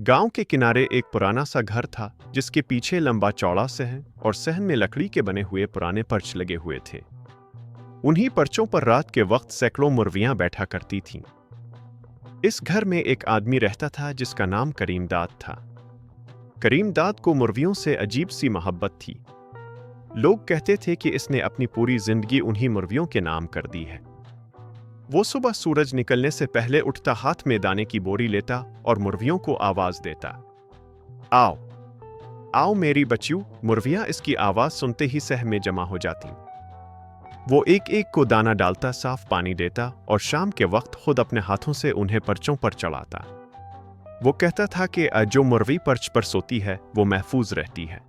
गांव के किनारे एक पुराना सा घर था जिसके पीछे लंबा चौड़ा सहन और सहन में लकड़ी के बने हुए पुराने पर्च लगे हुए थे। उन्हीं पर्चों पर रात के वक्त सैकड़ों मुर्गियां बैठा करती थीं। इस घर में एक आदमी रहता था जिसका नाम करीमदाद था। करीमदाद को मुर्गियों से अजीब सी मोहब्बत थी। लोग कहते थे कि इसने अपनी पूरी जिंदगी उन्हीं मुर्गियों के नाम कर दी है। वो सुबह सूरज निकलने से पहले उठता, हाथ में दाने की बोरी लेता और मुर्गियों को आवाज देता, आओ आओ मेरी बच्चियों। मुर्गियां इसकी आवाज सुनते ही सह में जमा हो जाती। वो एक एक को दाना डालता, साफ पानी देता और शाम के वक्त खुद अपने हाथों से उन्हें पर्चों पर चढ़ाता। वो कहता था कि जो मुर्गी पर्च पर सोती है वो महफूज रहती है।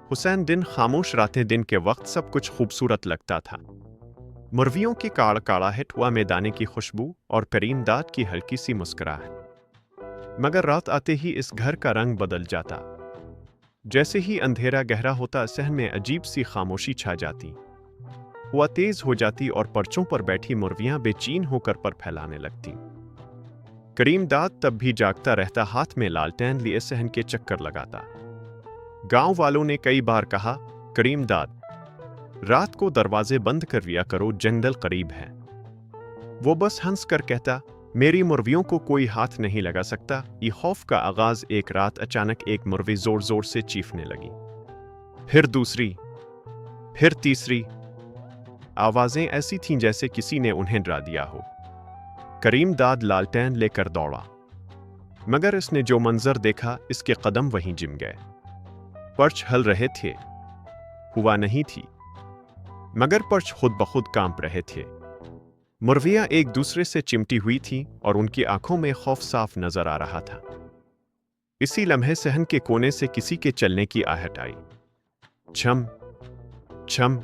हुसैन दिन खामोश, रातें दिन के वक्त सब कुछ खूबसूरत लगता था। मुर्गियों की काड़काड़ाहट, हुआ में दाने की खुशबू और करीमदाद की हल्की सी मुस्कुराहट। मगर रात आते ही इस घर का रंग बदल जाता। जैसे ही अंधेरा गहरा होता, सहन में अजीब सी खामोशी छा जाती। हुआ तेज हो जाती और पर्चों पर बैठी मुर्गियां बेचैन होकर पर फैलाने लगती। करीमदाद तब भी जागता रहता, हाथ में लालटेन लिए सहन के चक्कर लगाता। गांव वालों ने कई बार कहा, करीमदाद, रात को दरवाजे बंद कर लिया करो, जंगल करीब है। वो बस हंस कर कहता, मेरी मुर्गियों को कोई हाथ नहीं लगा सकता। ये खौफ का आगाज एक रात अचानक एक मुर्गी जोर जोर से चीखने लगी। फिर दूसरी, फिर तीसरी। आवाजें ऐसी थीं जैसे किसी ने उन्हें डरा दिया हो। करीमदाद लालटेन लेकर दौड़ा, मगर इसने जो मंजर देखा, इसके कदम वहीं जिम गए। पर्च हल रहे थे, हुआ नहीं थी, मगर पर्च खुद बखुद कांप रहे थे। मुर्गियां एक दूसरे से चिमटी हुई थीं और उनकी आंखों में खौफ साफ नजर आ रहा था। इसी लम्हे सहन के कोने से किसी के चलने की आहट आई। छम छम।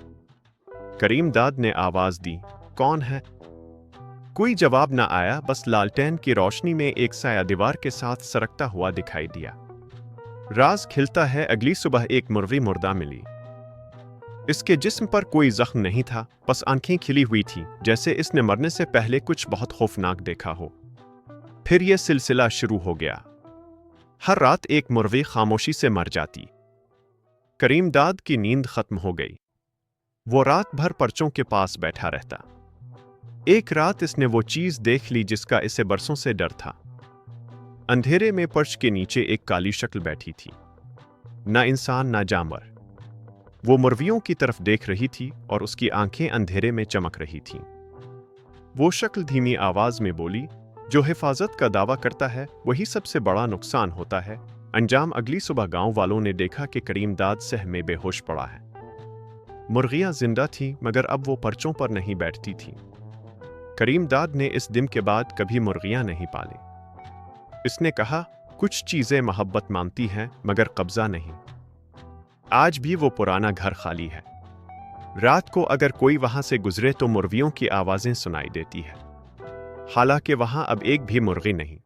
करीमदाद ने आवाज दी, कौन है? कोई जवाब न आया, बस लालटेन की रोशनी में एक साया दीवार के साथ सरकता हुआ दिखाई दिया। राज खिलता है, अगली सुबह एक मुर्गी मुर्दा मिली। इसके जिस्म पर कोई जख्म नहीं था, बस आंखें खिली हुई थीं, जैसे इसने मरने से पहले कुछ बहुत खौफनाक देखा हो। फिर यह सिलसिला शुरू हो गया। हर रात एक मुर्गी खामोशी से मर जाती। करीमदाद की नींद खत्म हो गई। वो रात भर पर्चों के पास बैठा रहता। एक रात इसने वो चीज देख ली जिसका इसे बरसों से डर था। अंधेरे में पर्च के नीचे एक काली शक्ल बैठी थी, ना इंसान ना जानवर। वो मुर्गियों की तरफ देख रही थी और उसकी आंखें अंधेरे में चमक रही थीं। वो शक्ल धीमी आवाज में बोली, जो हिफाजत का दावा करता है वही सबसे बड़ा नुकसान होता है। अंजाम अगली सुबह गांव वालों ने देखा कि करीमदाद सह में बेहोश पड़ा है। मुर्गियां जिंदा थीं, मगर अब वो पर्चों पर नहीं बैठती थीं। करीमदाद ने इस दिन के बाद कभी मुर्गियां नहीं पाली। इसने कहा, कुछ चीजें मोहब्बत मांगती हैं मगर कब्जा नहीं। आज भी वो पुराना घर खाली है। रात को अगर कोई वहां से गुजरे तो मुर्गियों की आवाजें सुनाई देती है, हालांकि वहां अब एक भी मुर्गी नहीं।